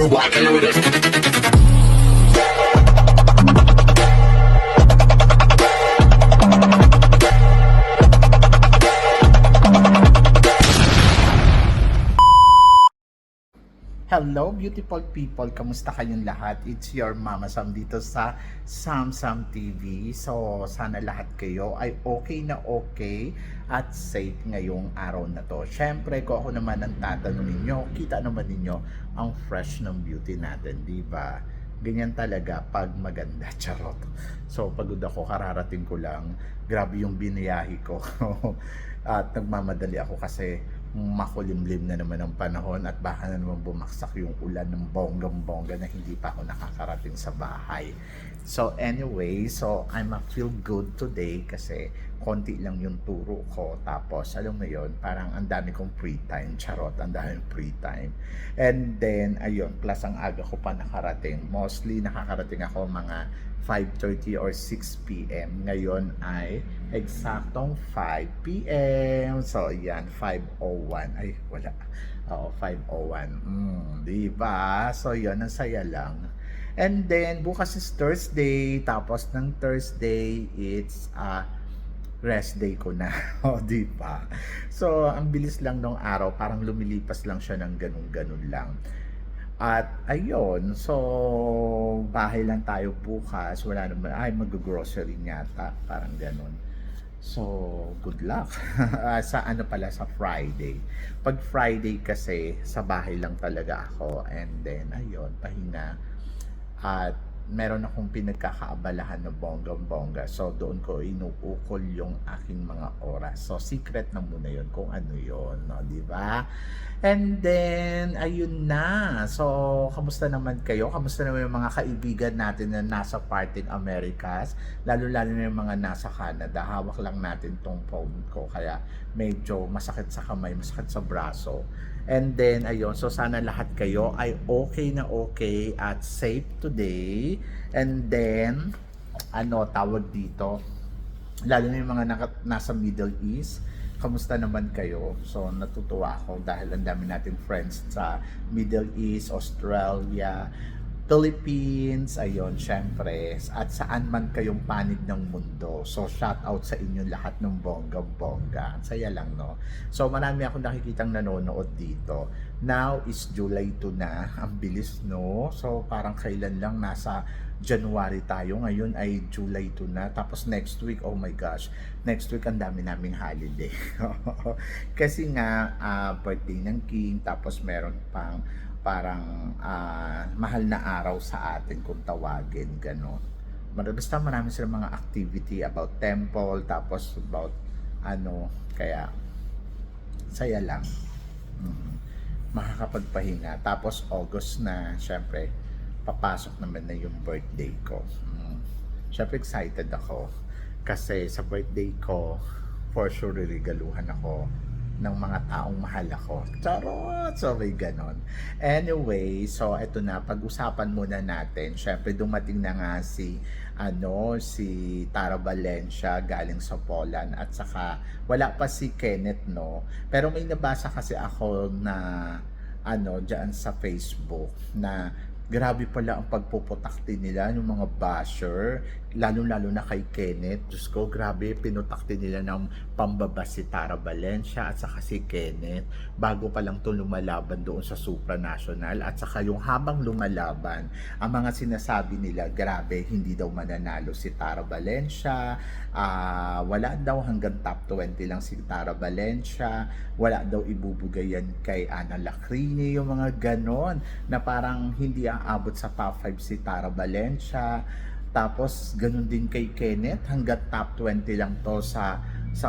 walking with it. Hello beautiful people, kamusta kayong lahat? It's your Mama Sam dito sa Sam TV. So sana lahat kayo ay okay na okay at safe ngayong araw na to. Syempre kung ako naman ang tatanungin nyo, kita naman ninyo ang fresh ng beauty natin, di ba? Ganyan talaga pag maganda, charot. So pagod ako, kararating ko lang, grabe yung biniyahe ko. At nagmamadali ako kasi makulimlim na naman ang panahon at baka na naman bumaksak yung ulan ng bonggang-bongga na hindi pa ako nakakarating sa bahay. So anyway, so I'm a feel good today kasi konti lang yung turo ko, tapos alam mo yun, parang ang dami kong free time, charot, ang dami free time. And then ayun, plus ang aga ko pa nakarating, mostly nakakarating ako mga 5:30 or 6 p.m. Ngayon ay eksaktong 5 p.m. So, yan, 5:01. Ay, wala. Oo, 5:01. Diba? So, yun, ang saya lang. And then, bukas is Thursday. Tapos, ng Thursday, it's rest day ko na. O, diba? So, ang bilis lang nung araw. Parang lumilipas lang siya ng ganun-ganun lang. At ayun, so bahay lang tayo bukas, wala naman, ay mag-grocery yata, parang ganun. So, good luck. Sa ano pala, sa Friday. Pag Friday kasi, sa bahay lang talaga ako, and then ayun, pahinga. At meron akong pinagkakaabalahan na bonggang-bongga. So, doon ko inuukol yung aking mga oras. So, secret na muna yun kung ano yun, no? Diba? And then, ayun na. So, kamusta naman kayo? Kamusta naman yung mga kaibigan natin na nasa parting Americas? Lalo-lalo na yung mga nasa Canada. Hawak lang natin tong phone ko. Kaya medyo masakit sa kamay, masakit sa braso. And then, ayun, so sana lahat kayo ay okay na okay at safe today. And then, ano, tawag dito, lalo na yung mga nasa Middle East, kamusta naman kayo? So, natutuwa ako dahil ang dami natin friends sa Middle East, Australia, Philippines, ayun, syempre, at saan man kayong panig ng mundo. So, shout out sa inyo lahat ng bongga-bongga. Saya lang, no? So, marami akong nakikitang nanonood dito. Now is July 2 na. Ang bilis, no? So, parang kailan lang nasa January tayo. Ngayon ay July 2 na. Tapos next week, oh my gosh, next week ang dami naming holiday. Kasi nga, birthday ng King, tapos meron pang parang mahal na araw sa atin kung tawagin, gano'n. Basta marami silang mga activity about temple, tapos about ano, kaya saya lang. Makakapagpahinga. Tapos August na, syempre, papasok naman na yung birthday ko. Syempre excited ako kasi sa birthday ko, for sure regaluhan ako ng mga taong mahal ako. Charot! So may ganon. Anyway, so eto na, pag-usapan muna natin. Syempre dumating na nga si Tara Valencia galing sa Poland, at saka wala pa si Kenneth, no? Pero may nabasa kasi ako na diyan sa Facebook na grabe pala ang pagpuputakti nila ng mga basher, lalo-lalo na kay Kenneth. Diyos ko, grabe, pinutakti nila ng pambaba si Tara Valencia at saka si Kenneth bago pa lang ito lumalaban doon sa supranational. At saka yung habang lumalaban, ang mga sinasabi nila, grabe, hindi daw mananalo si Tara Valencia, wala daw, hanggang top 20 lang si Tara Valencia, wala daw ibubugayan kay Ana Lacrini, yung mga ganon, na parang hindi aabot sa top 5 si Tara Valencia. Tapos ganun din kay Kenneth, hanggang top 20 lang to sa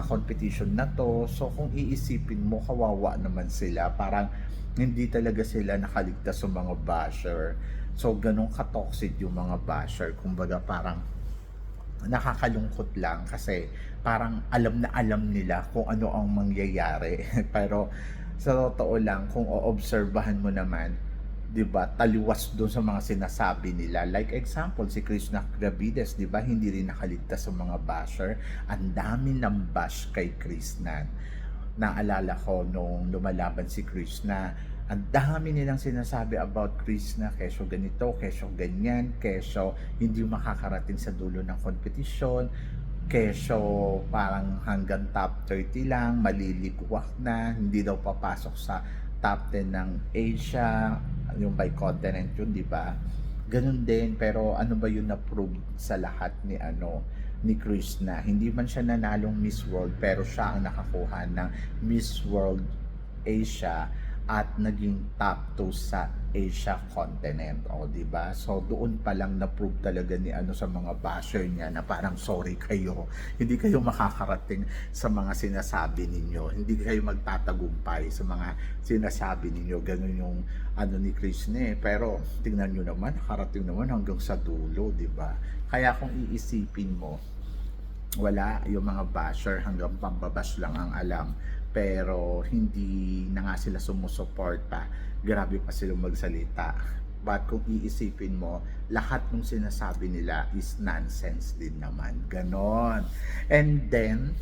competition na to. So kung iisipin mo, kawawa naman sila, parang hindi talaga sila nakaligtas sa mga basher. So ganun ka-toxic yung mga basher, kumbaga parang nakakalungkot lang kasi parang alam na alam nila kung ano ang mangyayari. Pero sa totoo lang, kung oobserbahan mo naman, 'di ba, taliwas doon sa mga sinasabi nila. Like example, si Krishna Gravides, 'di ba, hindi rin nakaligtas sa mga basher. Ang dami ng bash kay Krishna. Naalala ko nung lumalaban si Krishna, Ang dami nilang sinasabi about Chris na kesyo ganito, kesyo ganyan, kesyo hindi makakarating sa dulo ng kompetisyon, kesyo parang hanggang top 30 lang, maliligwak na, hindi daw papasok sa top 10 ng Asia, yung by continent yun, di ba? Ganun din, pero ano ba yung na-prove sa lahat ni Chris na hindi man siya nanalong Miss World pero siya ang nakakuha ng Miss World Asia at naging top 2 sa Asia continent, o di ba? So doon pa lang na-prove talaga ni sa mga basher niya na parang sorry kayo, hindi kayo makakarating sa mga sinasabi ninyo, hindi kayo magtatagumpay sa mga sinasabi ninyo. Ganun yung ni Chris pero tingnan nyo naman, nakarating naman hanggang sa dulo, di ba? Kaya kung iisipin mo, wala, yung mga basher hanggang pambabash lang ang alam, pero hindi na nga sila sumusuporta, grabe pa silang magsalita. But kung iisipin mo, lahat ng sinasabi nila is nonsense din naman, ganon. And then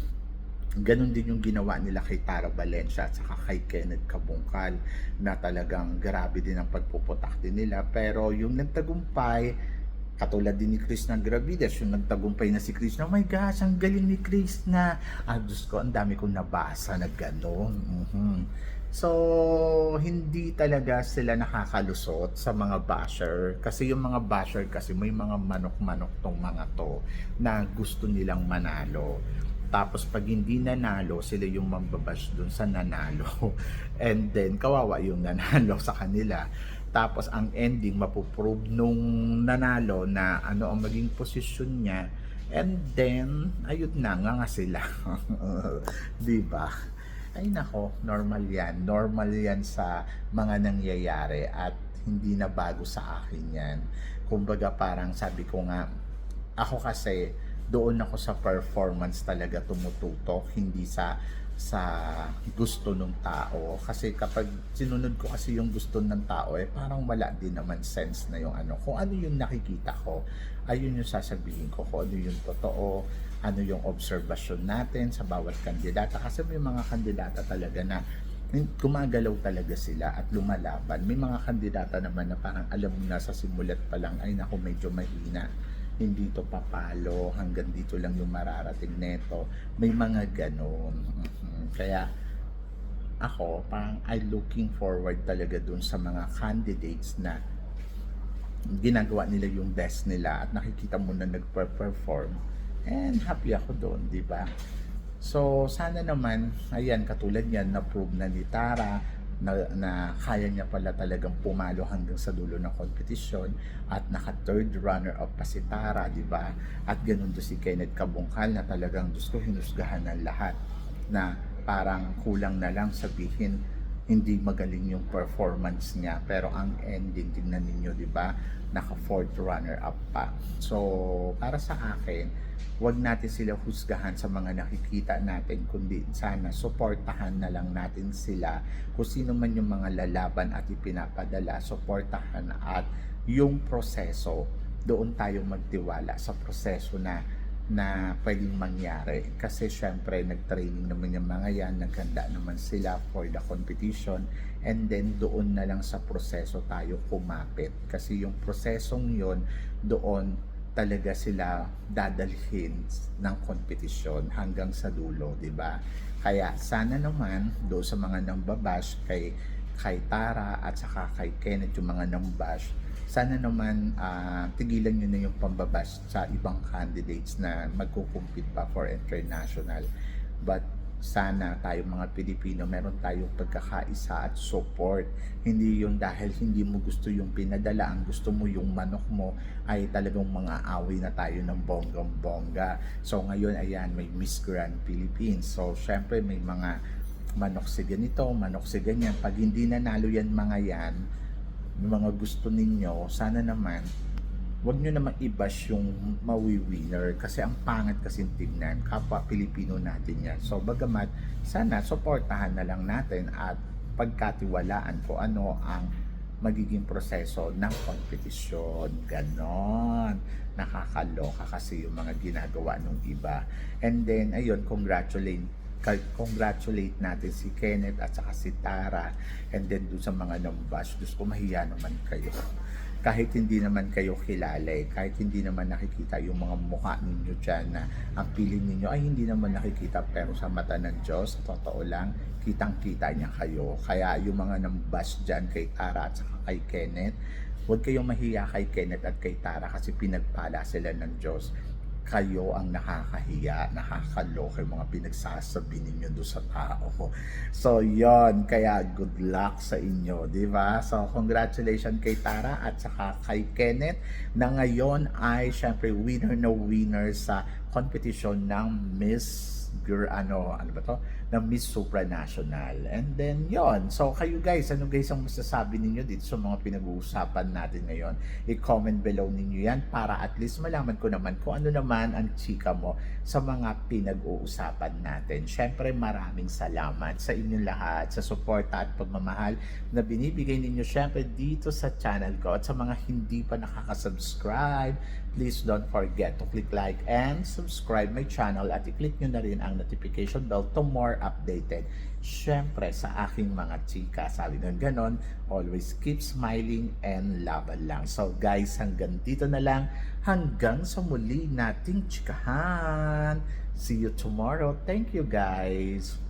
ganun din yung ginawa nila kay Tara Valencia at saka kay Kenneth Kabungkal, na talagang grabe din ang pagpuputak din nila. Pero yung nagtagumpay, katulad din ni Chris ng Gravides, yung nagtagumpay na si Chris na, oh my gosh, ang galing ni Chris na, Diyos ko, ang dami kong nabasa na gano'n. So, hindi talaga sila nakakalusot sa mga basher. Kasi yung mga basher kasi may mga manok-manok tong mga to na gusto nilang manalo. Tapos pag hindi nanalo, sila yung mambabash dun sa nanalo. And then, kawawa yung nanalo sa kanila. Tapos ang ending, mapuprove nung nanalo na ano ang maging posisyon niya. And then, ayun na nga sila. Diba? Ay nako, normal yan. Normal yan sa mga nangyayari at hindi na bago sa akin yan. Kumbaga parang sabi ko nga, ako kasi doon ako sa performance talaga tumututok, hindi sa gusto ng tao. Kasi kapag sinunod ko kasi yung gusto ng tao, parang wala din naman sense na yung kung ano yung nakikita ko, ayun yung sasabihin ko, kung ano yung totoo, ano yung obserbasyon natin sa bawat kandidata. Kasi may mga kandidata talaga na gumagalaw talaga sila at lumalaban. May mga kandidata naman na parang alam mo na sa simulat pa lang, ay naku, medyo mahina, hindi to papalo, hanggang dito lang yung mararating neto. May mga ganon. Kaya ako, parang I looking forward talaga dun sa mga candidates na ginagawa nila yung best nila at nakikita mo na nagper-perform, and happy ako doon, di ba? So sana naman, ayan, katulad yan, na-prove na ni Tara na kaya niya pala talagang pumalo hanggang sa dulo ng kompetisyon, at naka third runner up pa si Tara, di ba? At ganun do si Kenneth Kabungkal na talagang gusto hinusgahan ng lahat, na parang kulang na lang sabihin hindi magaling yung performance niya, pero ang ending tingnan ninyo, di ba? Naka fourth runner up pa. So para sa akin, wag natin sila husgahan sa mga nakikita natin, kundi sana suportahan na lang natin sila. Kung sino man yung mga lalaban at ipinapadala, suportahan, at yung proseso, doon tayo magtiwala sa proseso na pwedeng mangyari. Kasi syempre nag-training naman yung mga yan, naghanda naman sila for the competition, and then doon na lang sa proseso tayo kumapit. Kasi yung prosesong yon, doon talaga sila dadalhin ng kompetisyon hanggang sa dulo, di ba? Kaya sana naman do sa mga nambabash kay Tara at saka kay Kenneth, yung mga nambash, sana naman tigilan nyo na yung pambabash sa ibang candidates na magkukumpit pa for international. But sana tayo mga Pilipino, meron tayong pagkakaisa at support. Hindi yung dahil hindi mo gusto yung pinadala, ang gusto mo yung manok mo, ay talagang mga away na tayo ng bonggang-bongga. So ngayon, ayan, may Miss Grand Philippines. So syempre may mga manok si ganito, manok si ganyan. Pag hindi nanalo yan mga yan, yung mga gusto ninyo, sana naman wag nyo naman i-bash yung mawi-winner, kasi ang pangat kasi tignan, kapwa Pilipino natin yan. So bagamat sana suportahan na lang natin at pagkatiwalaan ko ano ang magiging proseso ng kompetisyon. Ganon, nakakaloka kasi yung mga ginagawa ng iba. And then ayun, congratulate natin si Kenneth at saka si Tara. And then doon sa mga nambash, Diyos ko, mahiya naman kayo. Kahit hindi naman kayo kilala kahit hindi naman nakikita yung mga mukha ninyo dyan na ang piling ninyo ay hindi naman nakikita, pero sa mata ng Diyos, sa totoo lang, kitang-kita niya kayo. Kaya yung mga nambash dyan kay Tara at saka kay Kenneth, huwag kayong mahiya kay Kenneth at kay Tara kasi pinagpala sila ng Diyos. Kayo ang nakakahiya, nakakaloka yung mga pinagsasabi ninyo doon sa tao. So, yon, kaya good luck sa inyo, di ba? So, congratulations kay Tara at saka kay Kenneth na ngayon ay syempre winner na winner sa competition ng Miss ano ba to? Na Miss Supranational. And then yon. So kayo guys, ano guys ang masasabi ninyo dito sa mga pinag-uusapan natin ngayon? I-comment below ninyo yan para at least malaman ko naman kung ano naman ang chika mo sa mga pinag-uusapan natin. Syempre maraming salamat sa inyong lahat sa suporta at pagmamahal na binibigay ninyo syempre dito sa channel ko. At sa mga hindi pa nakaka-subscribe, please don't forget to click like and subscribe my channel at i-click nyo na rin ang notification bell to more updated. Syempre sa aking mga chika, sabi ng ganon, always keep smiling and laban lang. So guys, hanggang dito na lang. Hanggang sa muli nating chikahan. See you tomorrow. Thank you guys.